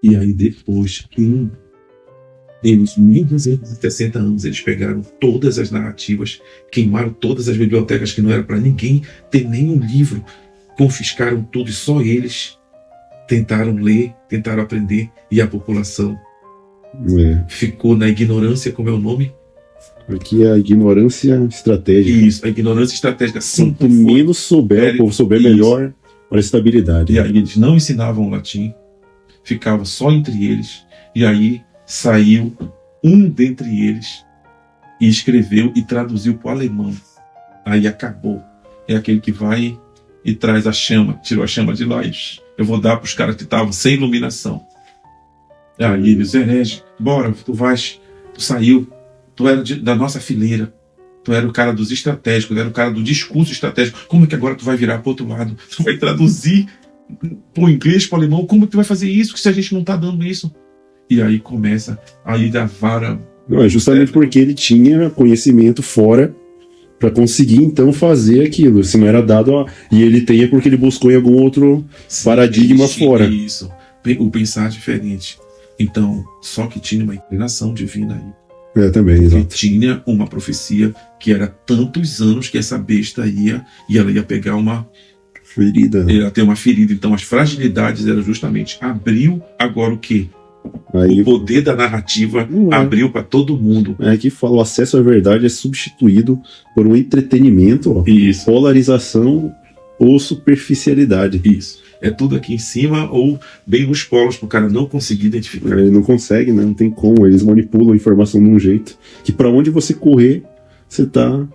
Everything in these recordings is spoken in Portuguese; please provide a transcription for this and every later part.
E aí depois, eles, 1260 anos, eles pegaram todas as narrativas, queimaram todas as bibliotecas que não era para ninguém ter nenhum livro, confiscaram tudo e só eles tentaram ler, tentaram aprender, e a população ficou na ignorância, como é o nome? Aqui é a ignorância estratégica. Isso, a ignorância estratégica. Quanto menos souber, o povo souber melhor para a estabilidade. E aí eles não ensinavam latim, ficava só entre eles, e aí saiu um dentre eles e escreveu e traduziu para o alemão. Aí acabou. É aquele que vai e traz a chama, tirou a chama de lá e eu vou dar para os caras que estavam sem iluminação. Aí eles, herege, bora, tu saiu, tu era da nossa fileira, tu era o cara dos estratégicos, tu era o cara do discurso estratégico, como é que agora tu vai virar para o outro lado? Tu vai traduzir para o inglês, para o alemão, como é que tu vai fazer isso se a gente não está dando isso? E aí começa a ir da vara. Não, é justamente porque ele tinha conhecimento fora para conseguir então fazer aquilo. Se não era dado, e ele tem é porque ele buscou em algum outro paradigma fora. Isso, o pensar diferente. Então, só que tinha uma inclinação divina aí. Também, exato. Tinha uma profecia que era tantos anos que essa besta ia, e ela ia pegar uma ferida. Ela tem uma ferida. Então, as fragilidades eram justamente abriu agora o quê? Aí, o poder da narrativa abriu para todo mundo. É que fala, o acesso à verdade é substituído por um entretenimento, Isso. Polarização ou superficialidade. Isso. É tudo aqui em cima ou bem nos polos para o cara não conseguir identificar. Ele não consegue, né? Não tem como. Eles manipulam a informação de um jeito que para onde você correr, você está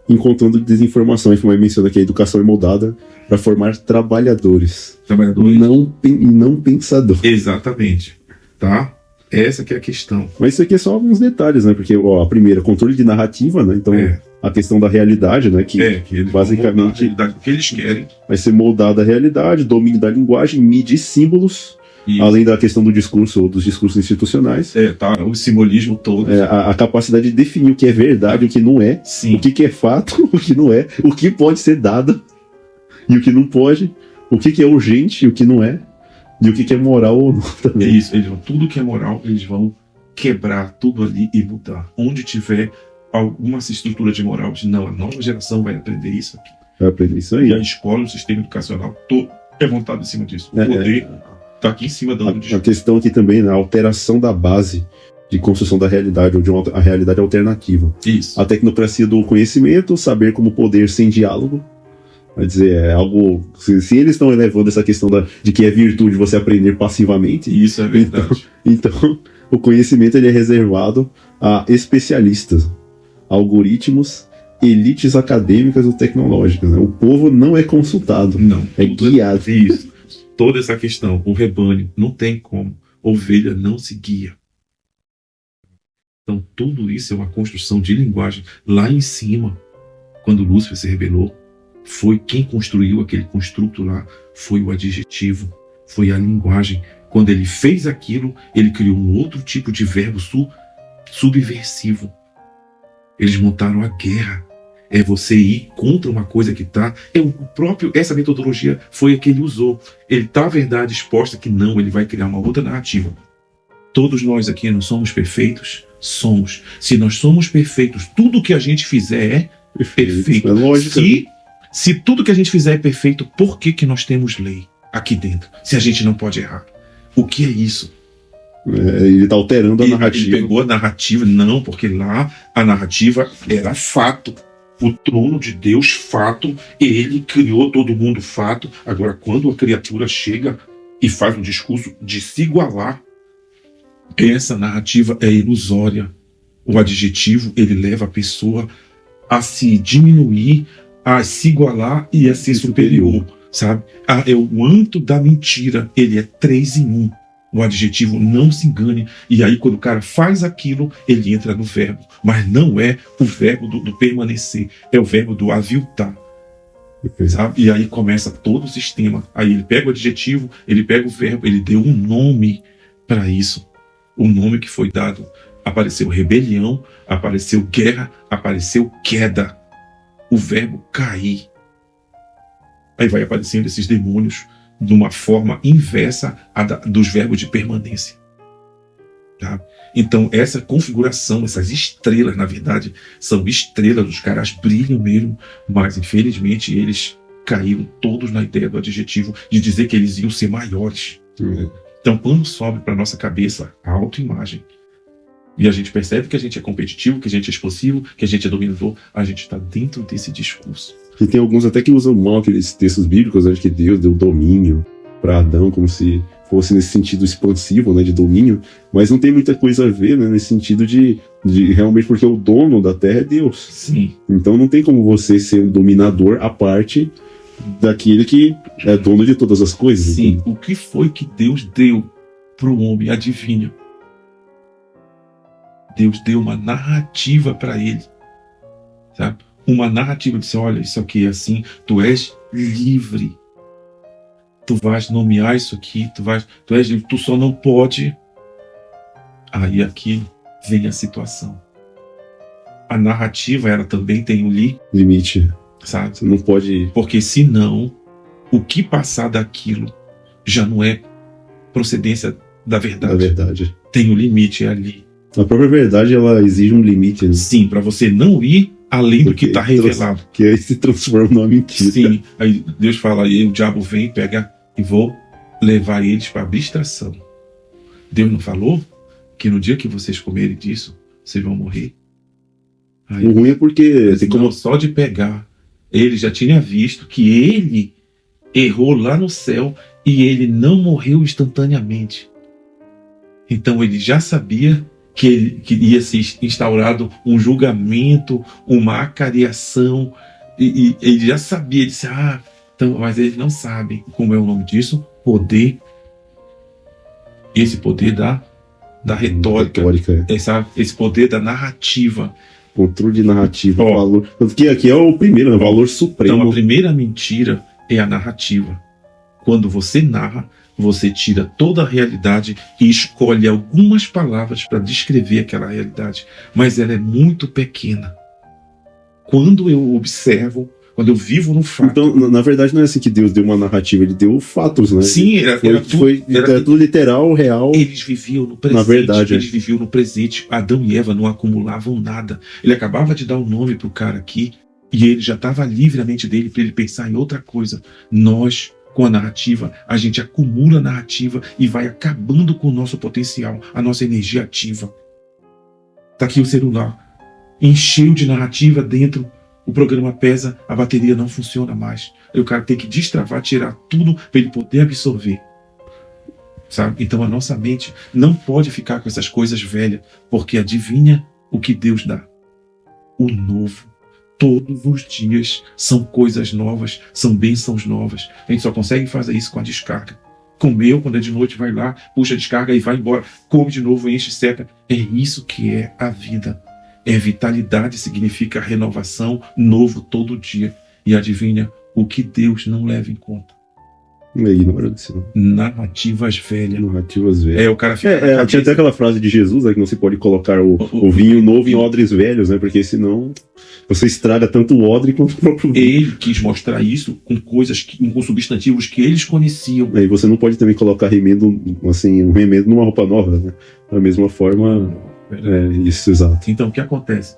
encontrando desinformação. A gente menciona que a educação é moldada para formar trabalhadores. Não pensadores. Exatamente. Tá? Essa que é a questão. Mas isso aqui é só alguns detalhes, né? Porque, a primeira, controle de narrativa, né? Então, a questão da realidade, né? Que eles basicamente realidade, o que eles querem. Vai ser moldada a realidade, domínio da linguagem, mídia e símbolos, além da questão do discurso ou dos discursos institucionais. O simbolismo todo. A capacidade de definir o que é verdade, o que não é, Sim. O que é fato, o que não é, o que pode ser dado e o que não pode, o que é urgente e o que não é. E o que é moral ou não também. Isso, tudo que é moral, eles vão quebrar tudo ali e mudar. Onde tiver alguma estrutura de moral, a nova geração vai aprender isso aqui. Vai aprender isso aí. E a escola, o sistema educacional, todo é montado em cima disso. O poder está aqui em cima dando a questão aqui também, a alteração da base de construção da realidade, ou de a realidade alternativa. Isso. A tecnocracia do conhecimento, saber como poder sem diálogo. Quer dizer, é algo. Se eles estão elevando essa questão de que é virtude você aprender passivamente. Isso é verdade. Então o conhecimento ele é reservado a especialistas, algoritmos, elites acadêmicas ou tecnológicas. Né? O povo não é consultado. Não. É guiado. Isso. Toda essa questão, o rebanho, não tem como. Ovelha não se guia. Então, tudo isso é uma construção de linguagem. Lá em cima, quando Lúcifer se rebelou, foi quem construiu aquele construto lá, foi o adjetivo, foi a linguagem. Quando ele fez aquilo, ele criou um outro tipo de verbo subversivo. Eles montaram a guerra. É você ir contra uma coisa que está... essa metodologia foi a que ele usou. Ele está, a verdade, exposta que não, ele vai criar uma outra narrativa. Todos nós aqui não somos perfeitos? Somos. Se nós somos perfeitos, tudo que a gente fizer é perfeito. É lógico. Se tudo que a gente fizer é perfeito, por que nós temos lei aqui dentro? Se a gente não pode errar. O que é isso? Ele está alterando a narrativa. Ele pegou a narrativa, não, porque lá a narrativa era fato. O trono de Deus, fato. Ele criou todo mundo, fato. Agora, quando a criatura chega e faz um discurso de se igualar, essa narrativa é ilusória. O adjetivo, ele leva a pessoa a se diminuir, a se igualar e a ser superior, sabe? É o âmbito da mentira, ele é 3 em 1. O adjetivo, não se engane. E aí, quando o cara faz aquilo, ele entra no verbo. Mas não é o verbo do permanecer, é o verbo do aviltar. Sabe? E aí começa todo o sistema. Aí ele pega o adjetivo, ele pega o verbo, ele deu um nome para isso. O nome que foi dado. Apareceu rebelião, apareceu guerra, apareceu queda. O verbo cair. Aí vai aparecendo esses demônios de uma forma inversa dos verbos de permanência. Tá? Então, essa configuração, essas estrelas, na verdade, são estrelas, os caras brilham mesmo, mas infelizmente eles caíram todos na ideia do adjetivo de dizer que eles iam ser maiores. Então, quando sobe para nossa cabeça a autoimagem e a gente percebe que a gente é competitivo, que a gente é explosivo, que a gente é dominador, a gente está dentro desse discurso. E tem alguns até que usam mal aqueles textos bíblicos, né, de que Deus deu domínio para Adão, como se fosse nesse sentido expansivo, né, de domínio, mas não tem muita coisa a ver, né, nesse sentido de realmente porque o dono da terra é Deus. Sim. Então não tem como você ser um dominador à parte daquele que é dono de todas as coisas. Sim. Então, O que foi que Deus deu para o homem? Adivinha? Deus deu uma narrativa para ele, sabe? Uma narrativa de dizer, olha, isso aqui é assim, tu és livre. Tu vais nomear isso aqui, tu és livre, tu só não pode. Aí aqui vem a situação. A narrativa, ela também tem um limite. Sabe? Você não pode... Porque senão, o que passar daquilo já não é procedência da verdade. Da verdade. Tem um limite ali. A própria verdade, ela exige um limite. Né? Sim, para você não ir além do que está revelado. Que aí se transforma numa mentira. Sim, aí Deus fala, aí o diabo vem, pega e vou levar eles para abstração. Deus não falou que no dia que vocês comerem disso, vocês vão morrer? Aí, o ruim é porque... Assim, como só de pegar, ele já tinha visto que ele errou lá no céu e ele não morreu instantaneamente. Então ele já sabia que ia ser instaurado um julgamento, uma acariação, e ele já sabia, ele disse, então, mas eles não sabem como é o nome disso, poder, esse poder da retórica, esse poder da narrativa. Controle de narrativa, valor. Porque aqui é o primeiro, o valor supremo. Então a primeira mentira é a narrativa. Quando você narra, você tira toda a realidade e escolhe algumas palavras para descrever aquela realidade, mas ela é muito pequena. Quando eu observo, quando eu vivo no fato... Então, na verdade, não é assim que Deus deu uma narrativa, ele deu fatos, né? Sim, era tudo literal, real. Eles viviam no presente, na verdade, eles viviam no presente. Adão e Eva não acumulavam nada. Ele acabava de dar um nome para o cara aqui e ele já estava livre a mente dele para ele pensar em outra coisa. Nós, com a narrativa, a gente acumula narrativa e vai acabando com o nosso potencial, a nossa energia ativa. Tá aqui o celular, encheu de narrativa dentro, o programa pesa, a bateria não funciona mais. Aí o cara tem que destravar, tirar tudo para ele poder absorver. Sabe? Então a nossa mente não pode ficar com essas coisas velhas, porque adivinha o que Deus dá? O novo. Todos os dias são coisas novas, são bênçãos novas. A gente só consegue fazer isso com a descarga. Comeu, quando é de noite, vai lá, puxa a descarga e vai embora. Come de novo, enche, seca. É isso que é a vida. Vitalidade significa renovação, novo todo dia. E adivinha o que Deus não leva em conta? Ignorância. Narrativas velhas. Narrativas velhas. O cara fica tinha até aquela frase de Jesus, né, que não se pode colocar o vinho novo em odres velhos, né? Porque senão você estraga tanto o odre quanto o próprio vinho. Ele quis mostrar isso com coisas, com substantivos que eles conheciam. E você não pode também colocar remendo, assim, um remendo numa roupa nova, né? Da mesma forma. Isso, exato. Então, o que acontece?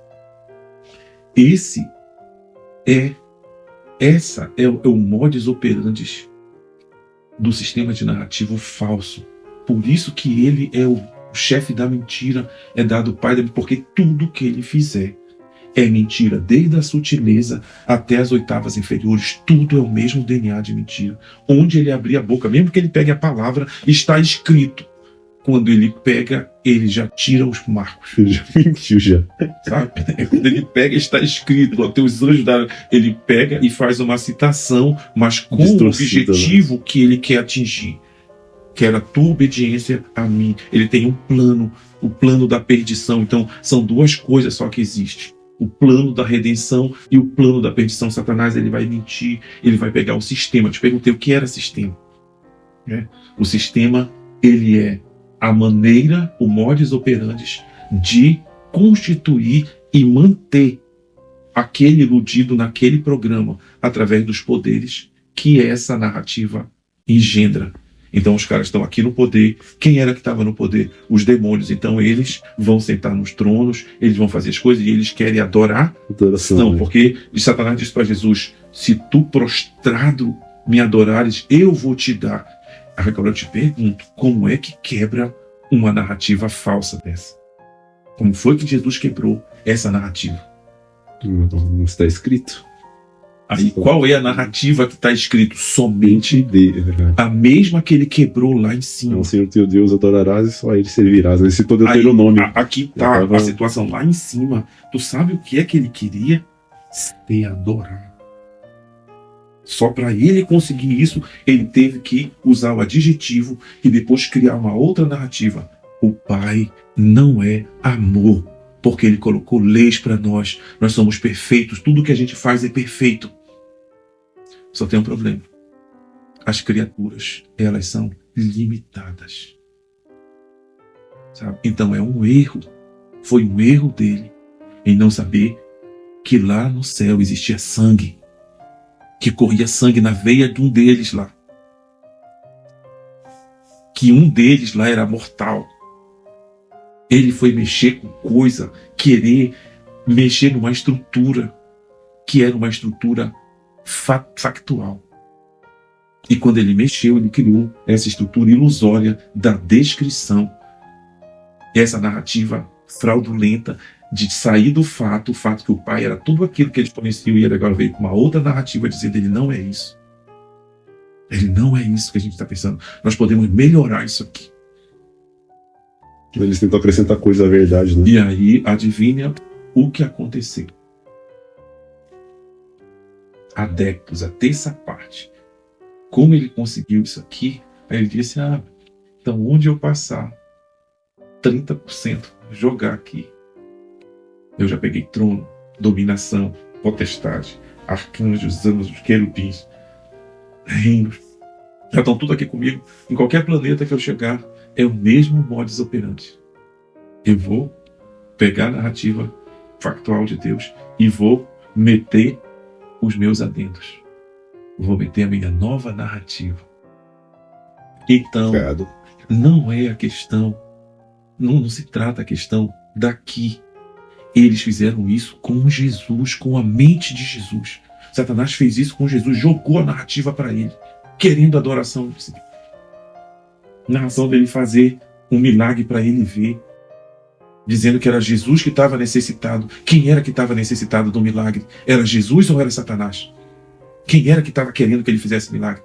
Esse é o modus operandi do sistema de narrativo falso. Por isso que ele é o chefe da mentira, é dado pai, porque tudo que ele fizer é mentira, desde a sutileza até as oitavas inferiores, tudo é o mesmo DNA de mentira. Onde ele abrir a boca, mesmo que ele pegue a palavra, está escrito. Quando ele pega, ele já tira os marcos. Ele já mentiu, já. Sabe? Quando ele pega, está escrito. Até os anjos ele pega e faz uma citação, mas com o objetivo que ele quer atingir. Que era a tua obediência a mim. Ele tem um plano, o plano da perdição. Então, são duas coisas só que existem. O plano da redenção e o plano da perdição. Satanás, ele vai mentir, ele vai pegar o sistema. Eu te perguntei o que era sistema. O sistema, ele é a maneira, o modus operandi de constituir e manter aquele iludido naquele programa através dos poderes que essa narrativa engendra. Então os caras estão aqui no poder. Quem era que estava no poder? Os demônios. Então eles vão sentar nos tronos, eles vão fazer as coisas e eles querem adorar. Adoração, Não, né? porque Satanás disse para Jesus: se tu prostrado me adorares, eu vou te dar. Agora eu te pergunto, como é que quebra uma narrativa falsa dessa? Como foi que Jesus quebrou essa narrativa? Não está escrito. Aí qual é a narrativa que está escrito? Somente a mesma que ele quebrou lá em cima. Ao Senhor teu Deus adorarás e só a ele servirás. Ele citou Aí, Deuteronômio. aqui está a situação lá em cima. Tu sabe o que é que ele queria? Ser adorado. Só para ele conseguir isso, ele teve que usar o adjetivo e depois criar uma outra narrativa. O Pai não é amor, porque ele colocou leis para nós. Nós somos perfeitos, tudo que a gente faz é perfeito. Só tem um problema. As criaturas, elas são limitadas. Sabe? Então é um erro. Foi um erro dele em não saber que lá no céu existia sangue. Que corria sangue na veia de um deles lá. Que um deles lá era mortal. Ele foi mexer com coisa, querer mexer numa estrutura que era uma estrutura factual. E quando ele mexeu, ele criou essa estrutura ilusória da descrição. Essa narrativa fraudulenta de sair do fato, o fato que o Pai era tudo aquilo que eles conheciam e ele agora veio com uma outra narrativa dizendo ele não é isso. Ele não é isso que a gente está pensando. Nós podemos melhorar isso aqui. Eles tentam acrescentar coisa à verdade, né? E aí, adivinha o que aconteceu? Adeptos, a terça parte. Como ele conseguiu isso aqui? Aí ele disse, então onde eu passar 30%, jogar aqui. Eu já peguei trono, dominação, potestade, arcanjos, anjos, querubins, reinos. Já estão tudo aqui comigo. Em qualquer planeta que eu chegar, é o mesmo modus operandi. Eu vou pegar a narrativa factual de Deus e vou meter os meus adendos. Vou meter a minha nova narrativa. Então, não é a questão, não se trata a questão daqui. Eles fizeram isso com Jesus, com a mente de Jesus. Satanás fez isso com Jesus, jogou a narrativa para ele, querendo adoração. Narração dele fazer um milagre para ele ver, dizendo que era Jesus que estava necessitado. Quem era que estava necessitado do milagre? Era Jesus ou era Satanás? Quem era que estava querendo que ele fizesse milagre?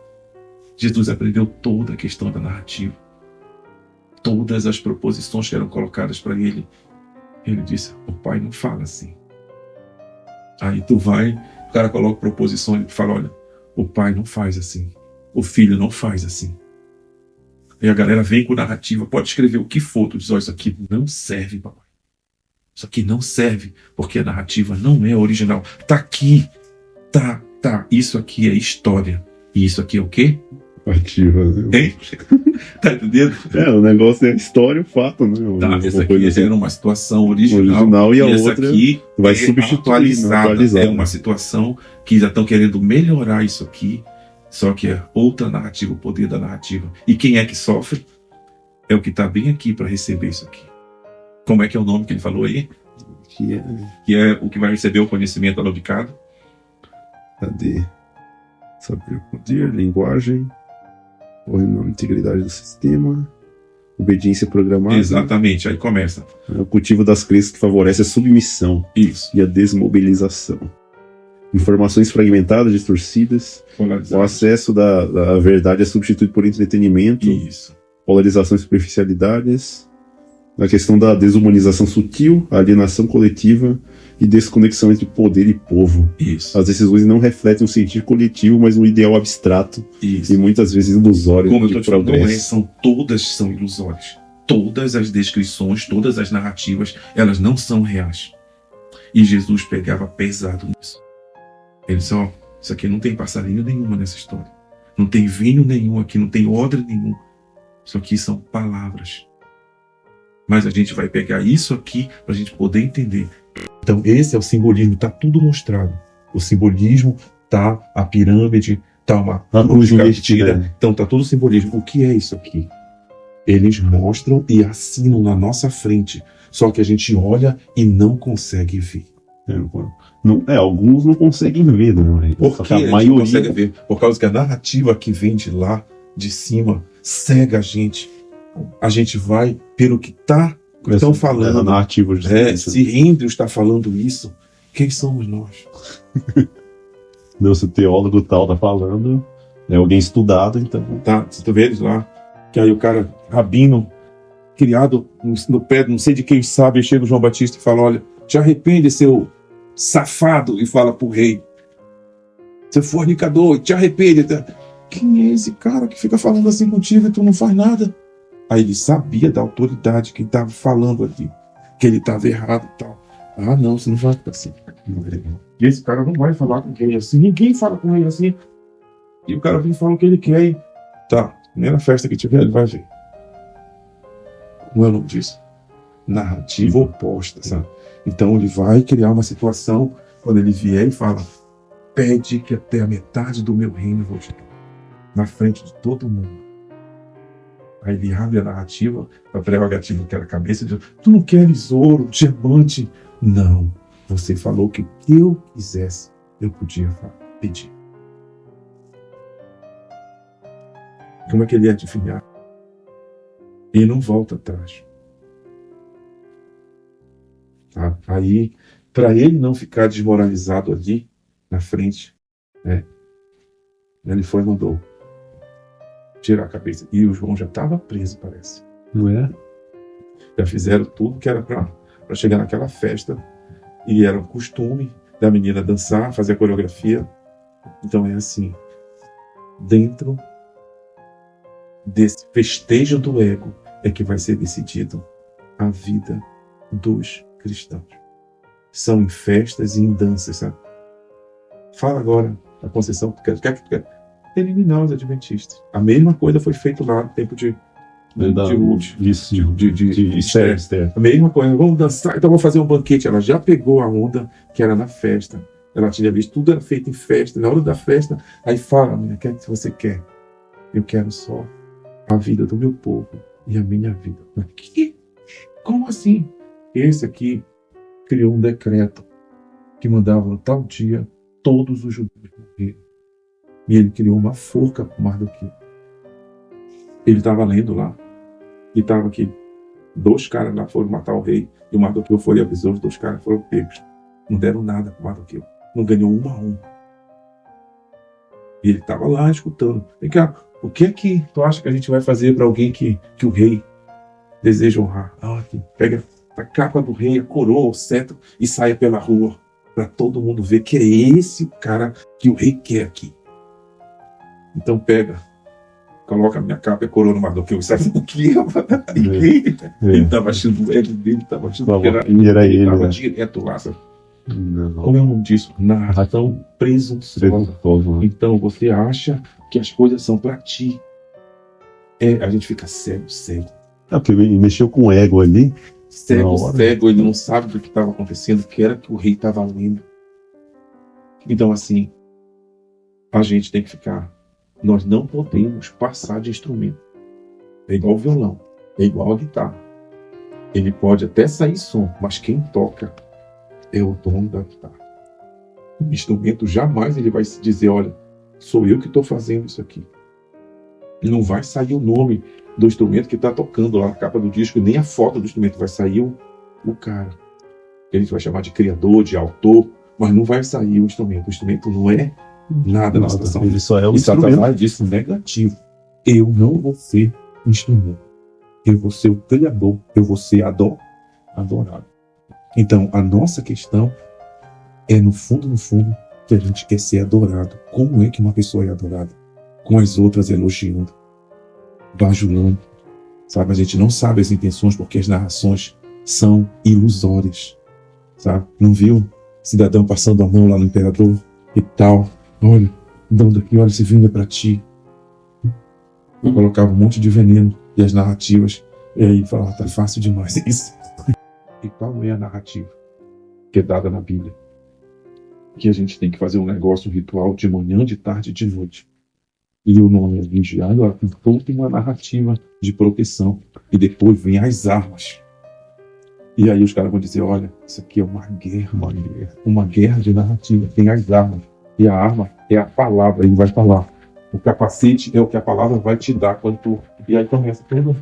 Jesus aprendeu toda a questão da narrativa, todas as proposições que eram colocadas para ele. Ele disse, o Pai não fala assim. Aí tu vai, o cara coloca proposição e fala, olha, o Pai não faz assim, o Filho não faz assim. E a galera vem com narrativa, pode escrever o que for, tu diz, isso aqui não serve, papai. Isso aqui não serve, porque a narrativa não é original. Tá aqui, tá, isso aqui é história. E isso aqui é o quê? Narrativa, né? Hein? Tá entendendo? O negócio é história, o fato, né? Essa aqui era uma situação original e a essa outra aqui vai substituir, atualizada. É uma situação que já estão querendo melhorar isso aqui, só que é outra narrativa, o poder da narrativa. E quem é que sofre? É o que está bem aqui para receber isso aqui. Como é que é o nome que ele falou aí? Que é o que vai receber o conhecimento alobicado. Cadê? Saber o poder, linguagem, a integridade do sistema, obediência programada. Exatamente, aí começa. O cultivo das crenças que favorece a submissão. Isso. E a desmobilização. Informações fragmentadas, distorcidas. O acesso da verdade é substituído por entretenimento. Isso. Polarização e superficialidades. A questão da desumanização sutil, a alienação coletiva e desconexão entre poder e povo. Isso. As decisões não refletem um sentir coletivo, mas um ideal abstrato. Isso. E muitas vezes ilusório. Como eu estou dizendo, todas são ilusórias. Todas as descrições, todas as narrativas, elas não são reais. E Jesus pegava pesado nisso. Ele disse, isso aqui não tem passarinho nenhuma nessa história. Não tem vinho nenhum aqui, não tem odre nenhum. Isso aqui são palavras. Mas a gente vai pegar isso aqui para a gente poder entender. Então esse é o simbolismo, está tudo mostrado. O simbolismo está, a pirâmide, Tá uma cruz invertida. invertida. Então tá todo o simbolismo. O que é isso aqui? Eles mostram e assinam na nossa frente. Só que a gente olha e não consegue ver. Alguns não conseguem ver, né? Por Só que que a a gente maioria não consegue ver? Por causa que a narrativa que vem de lá, de cima, cega a gente. A gente vai pelo que estão a falando. narrativa Se Andrew está falando isso, quem somos nós? Se o teólogo tal tá falando, é alguém estudado, então. Tá, se tu vê eles lá, que aí o cara, rabino, criado no pé, não sei de quem sabe, chega o João Batista e fala: olha, te arrepende, seu safado, e fala pro rei, seu fornicador, te arrepende. Quem é esse cara que fica falando assim contigo e tu não faz nada? Aí ele sabia da autoridade que estava falando ali, que ele estava errado e tal. Ah, não, você não vai ficar assim. E esse cara não vai falar com quem assim. Ninguém fala com ele assim. E o cara vem e fala o que ele quer. E tá, primeira festa que tiver, ele vai ver. Não é o nome disso? Narrativa oposta, sabe? Então ele vai criar uma situação, quando ele vier e fala: pede que até a metade do meu reino eu vou te dar, na frente de todo mundo. Aí ele abre a narrativa, a prerrogativa que era a cabeça de: tu não queres ouro, diamante? Não. Você falou que o que eu quisesse, eu podia pedir. Como é que ele ia adivinhar? Ele não volta atrás. Tá? Aí, para ele não ficar desmoralizado ali, na frente, ele foi e mandou tirar a cabeça. E o João já estava preso, parece. Não é? Já fizeram tudo que era para chegar naquela festa. E era um costume da menina dançar, fazer a coreografia. Então é assim, dentro desse festejo do ego é que vai ser decidido a vida dos cristãos. São em festas e em danças, sabe? Fala agora a Conceição, que quer eliminar os adventistas. A mesma coisa foi feita lá no tempo de Ruth. Isso, de Esther. A mesma coisa, vamos dançar, então vou fazer um banquete. Ela já pegou a onda que era na festa. Ela tinha visto, tudo era feito em festa. Na hora da festa, aí fala: menina, o que é que você quer? Eu quero só a vida do meu povo e a minha vida. Que? Como assim? Esse aqui criou um decreto que mandava no tal dia todos os judeus morrerem. E ele criou uma forca para Mardoqueu. Ele estava lendo lá. E estava aqui. 2 caras lá foram matar o rei. E o Mardoqueu foi e avisou. Os 2 caras foram pegos. Não deram nada para o Mardoqueu. Não ganhou 1 a 1. E ele estava lá escutando. Vem cá, o que é que tu acha que a gente vai fazer para alguém que o rei deseja honrar? Aqui, pega a capa do rei, a coroa, o cetro e saia pela rua. Para todo mundo ver que é esse o cara que o rei quer aqui. Então pega. Coloca a minha capa e a coroa no Mardoqueu. Sabe o que? Ninguém. Ele estava achando o ego dele, estava achando que era ele. Estava direto lá. Sabe? Como é o nome disso? Narração presunçosa. Então você acha que as coisas são para ti. A gente fica cego. Porque ele mexeu com o ego ali. Cego, ele não sabe do que estava acontecendo, que era que o rei estava lendo. Então, assim, a gente tem que ficar. Nós não podemos passar de instrumento. É igual o violão, é igual a guitarra. Ele pode até sair som, mas quem toca é o dono da guitarra. O instrumento jamais ele vai se dizer: olha, sou eu que estou fazendo isso aqui. Não vai sair o nome do instrumento que está tocando lá na capa do disco, nem a foto do instrumento. Vai sair o cara. Que a gente vai chamar de criador, de autor, mas não vai sair o instrumento. O instrumento não é nada na situação. Ele só é o instrumento. Satanás disse negativo. Eu não vou ser instrumento. Eu vou ser o criador. Eu vou ser adorado. Então, a nossa questão é, no fundo, que a gente quer ser adorado. Como é que uma pessoa é adorada? Com as outras elogiando, bajulando. Sabe? A gente não sabe as intenções porque as narrações são ilusórias. Sabe? Não viu cidadão passando a mão lá no imperador e tal? Olha, dando aqui, olha, esse vinho é para ti. Eu colocava um monte de veneno e as narrativas. E aí falava: tá fácil demais isso. E qual é a narrativa que é dada na Bíblia? Que a gente tem que fazer um negócio, um ritual de manhã, de tarde e de noite. e o nome é vigiar, agora tem toda uma narrativa de proteção. E depois vem as armas. E aí os caras vão dizer, olha, isso aqui é uma guerra de narrativa. Tem as armas. E a arma é a palavra, ele vai falar. O capacete é o que a palavra vai te dar quando tu... E aí começa tudo